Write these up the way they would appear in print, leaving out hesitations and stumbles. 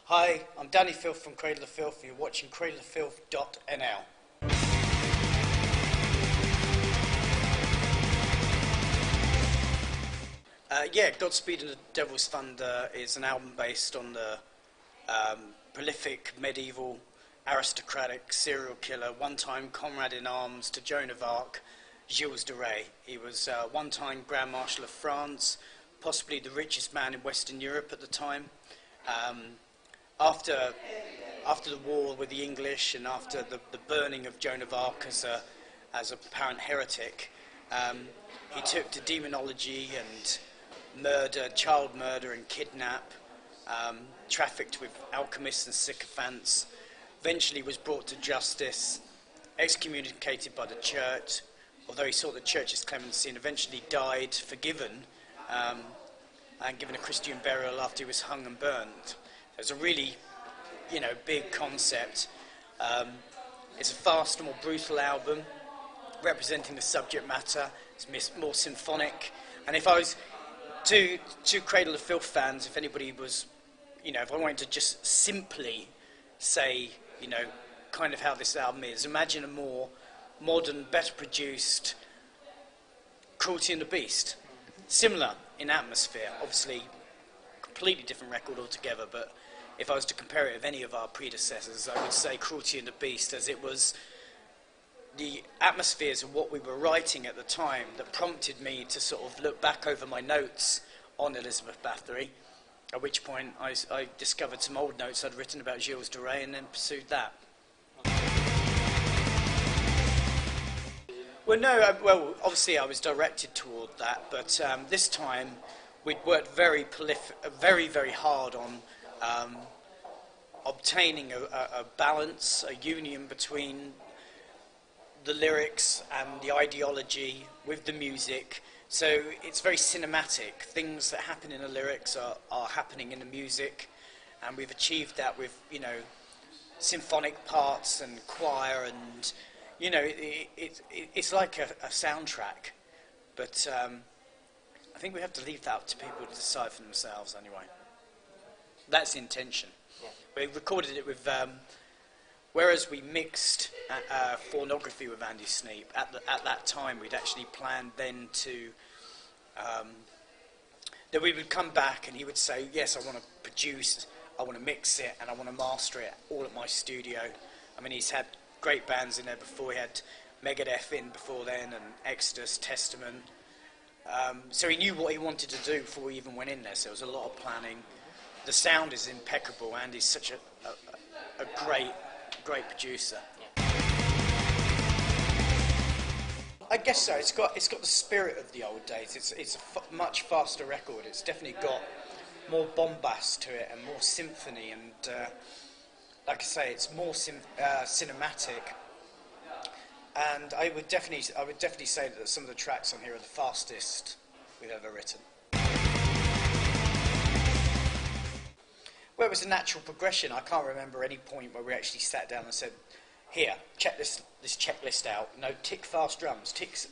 Hi, I'm Dani Filth from Cradle Filth. You're watching cradlefilth.nl. Godspeed and the Devil's Thunder is an album based on the prolific medieval aristocratic serial killer, one-time comrade in arms to Joan of Arc, Gilles de Rais. He was one-time Grand Marshal of France, possibly the richest man in Western Europe at the time. After the war with the English and after the burning of Joan of Arc as a apparent heretic, he took to demonology and murder, child murder and kidnap, trafficked with alchemists and sycophants, eventually was brought to justice, excommunicated by the church, although he sought the church's clemency, and eventually died forgiven and given a Christian burial after he was hung and burned. It's a really, big concept. It's a faster, more brutal album, representing the subject matter. It's more symphonic. And if I was to Cradle of Filth fans, if anybody was, if I wanted to just simply say, kind of how this album is, imagine a more modern, better produced Cruelty and the Beast. Similar in atmosphere, obviously completely different record altogether, but if I was to compare it with any of our predecessors, I would say Cruelty and the Beast, as it was the atmospheres of what we were writing at the time that prompted me to sort of look back over my notes on Elizabeth Bathory, at which point I discovered some old notes I'd written about Gilles de Rais and then pursued that. Well, obviously I was directed toward that, but this time we'd worked very hard on obtaining a balance, a union between the lyrics and the ideology with the music. So it's very cinematic. Things that happen in the lyrics are happening in the music, and we've achieved that with, symphonic parts and choir, and, it's like a soundtrack. But I think we have to leave that up to people to decide for themselves anyway. That's the intention. Yeah. We recorded it with, whereas we mixed pornography with Andy Sneap, at that time we'd actually planned then to, that we would come back and he would say, yes, I want to produce, I want to mix it, and I want to master it all at my studio. I mean, he's had great bands in there before. He had Megadeth in before then, and Exodus, Testament. So he knew what he wanted to do before we even went in there, so there was a lot of planning. The sound is impeccable. Andy's such a great producer. I guess so. It's got the spirit of the old days. It's a much faster record. It's definitely got more bombast to it and more symphony, and like I say, it's more cinematic. And I would definitely say that some of the tracks on here are the fastest we've ever written. Well, it was a natural progression. I can't remember any point where we actually sat down and said, here, check this checklist out. Tick fast drums, ticks,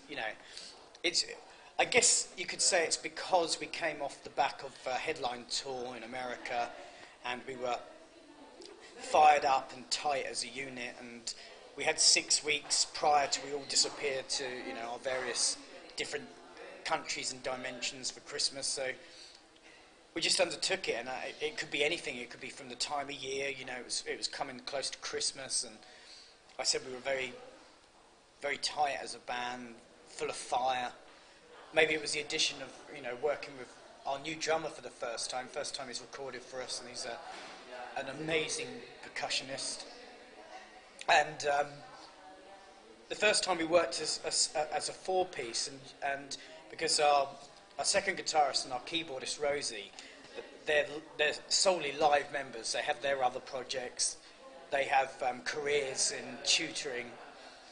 I guess you could say it's because we came off the back of a headline tour in America, and we were fired up and tight as a unit, and we had 6 weeks prior to we all disappeared to, our various different countries and dimensions for Christmas, so we just undertook it, and it could be anything. It could be from the time of year, it was coming close to Christmas, and I said we were very, very tight as a band, full of fire. Maybe it was the addition of, working with our new drummer for the first time he's recorded for us, and he's an amazing percussionist. And the first time we worked as a four-piece, and because our second guitarist and our keyboardist Rosie, they're solely live members. They have their other projects. They have careers in tutoring.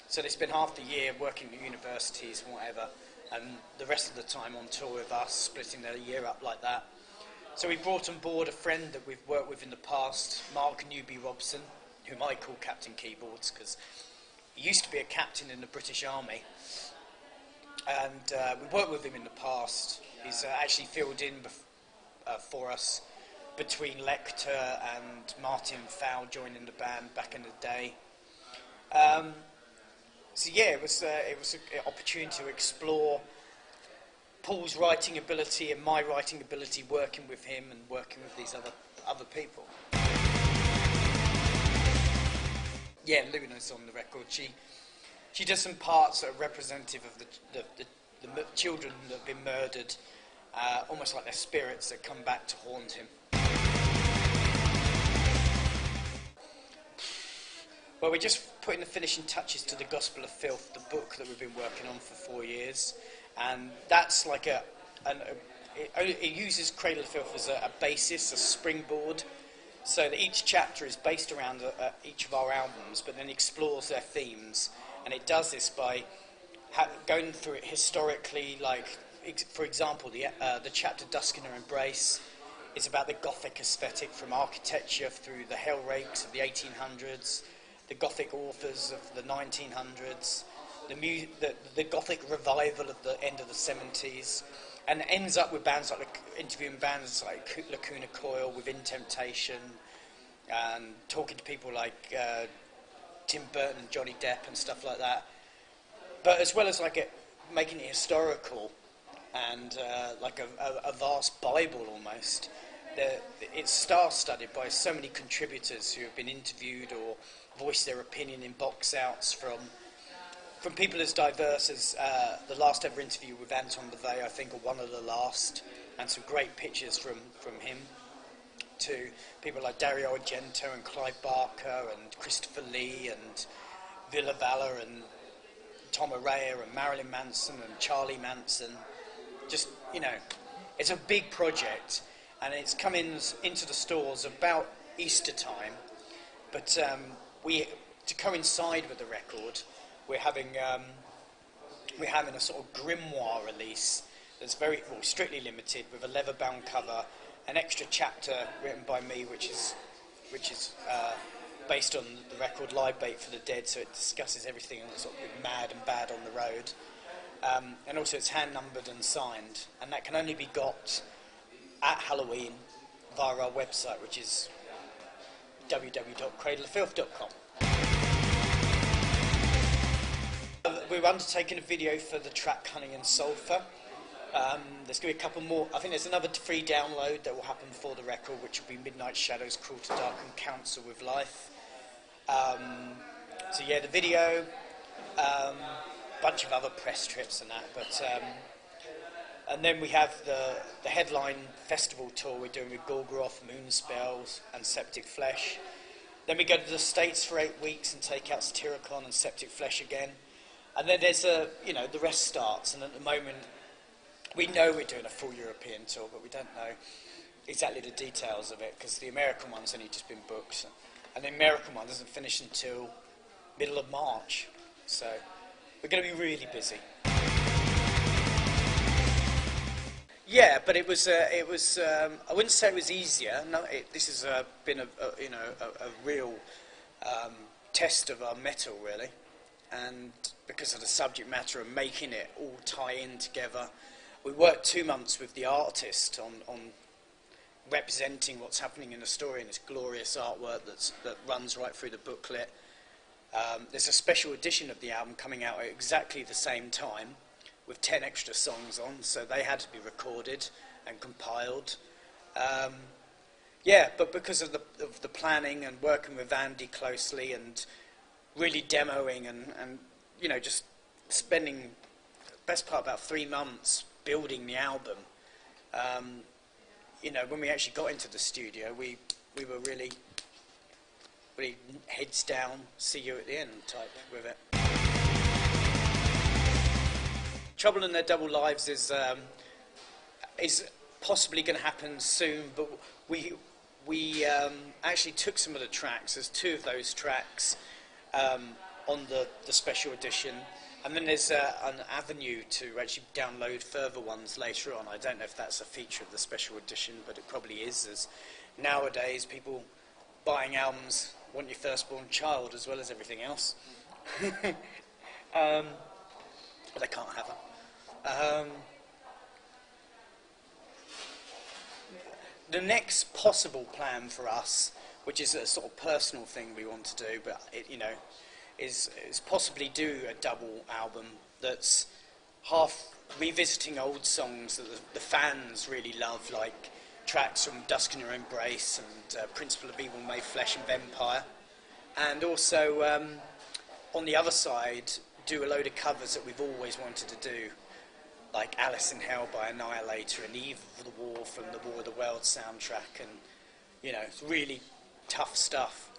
So they spend half the year working at universities and whatever, and the rest of the time on tour with us, splitting their year up like that. So we brought on board a friend that we've worked with in the past, Mark Newby Robson, whom I call Captain Keyboards, because he used to be a captain in the British Army. And we worked with him in the past. He's actually filled in for us between Lecter and Martin Fowl joining the band back in the day. So yeah, it was an opportunity to explore Paul's writing ability and my writing ability, working with him and working with these other people. Yeah, Luna's on the record. She does some parts that are representative of the children that have been murdered, almost like their spirits that come back to haunt him. Well, we're just putting the finishing touches to the Gospel of Filth, the book that we've been working on for 4 years, and that's like it uses Cradle of Filth as a basis, a springboard, so that each chapter is based around each of our albums, but then explores their themes, and it does this by going through it historically. Like, for example, the chapter Dusk in Her Embrace is about the Gothic aesthetic from architecture through the hell rakes of the 1800s, the Gothic authors of the 1900s, the Gothic revival of the end of the 70s, and it ends up with bands like interviewing bands like Lacuna Coil, Within Temptation, and talking to people like Tim Burton and Johnny Depp and stuff like that. But as well as making it historical and like a vast Bible almost, it's star-studded by so many contributors who have been interviewed or voiced their opinion in box outs, from people as diverse as the last ever interview with Anton LaVey, I think, or one of the last, and some great pictures from him, to people like Dario Argento and Clive Barker and Christopher Lee and Villa Valor and Tom Araya and Marilyn Manson and Charlie Manson. Just, it's a big project, and it's coming into the stores about Easter time, but to coincide with the record, we're having a sort of grimoire release that's strictly limited, with a leather-bound cover, an extra chapter written by me, which is based on the record Live Bait for the Dead, so it discusses everything that's sort of mad and bad on the road, and also it's hand-numbered and signed, and that can only be got at Halloween via our website, which is www.cradleoffilth.com. We're undertaking a video for the track Honey and Sulphur. There's going to be a couple more. I think there's another free download that will happen before the record, which will be Midnight Shadows, Cruel to Dark and Counsel with Life. So yeah, the video, bunch of other press trips and that, but and then we have the headline festival tour we're doing with Gorgoroth, Moonspells and Septic Flesh. Then we go to the States for 8 weeks and take out Satyricon and Septic Flesh again. And then there's the rest starts, and at the moment we know we're doing a full European tour, but we don't know exactly the details of it, because the American one's only just been booked, and the American one doesn't finish until middle of March, so we're going to be really busy. Yeah, but it was I wouldn't say it was easier. No, this has been a real test of our metal, really, and because of the subject matter and making it all tie in together. We worked 2 months with the artist on representing what's happening in the story in this glorious artwork that runs right through the booklet. There's a special edition of the album coming out at exactly the same time, with 10 extra songs on, so they had to be recorded and compiled. But because of the planning and working with Andy closely and really demoing and just spending the best part about 3 months building the album, when we actually got into the studio, we were really heads down, see you at the end type with it. Trouble in Their Double Lives is possibly going to happen soon, but we actually took some of the tracks. There's 2 of those tracks on the special edition, and then there's an avenue to actually download further ones later on. I don't know if that's a feature of the special edition, but it probably is, as nowadays people buying albums want your firstborn child as well as everything else. But they can't have her. the next possible plan for us, which is a sort of personal thing we want to do, but it, you know, is possibly do a double album that's half revisiting old songs that the fans really love, like tracks from Dusk in Your Embrace and Principle of Evil Made Flesh and Vampire, and also on the other side do a load of covers that we've always wanted to do, like Alice in Hell by Annihilator and Eve of the War from the War of the Worlds soundtrack, and you know, it's really tough stuff.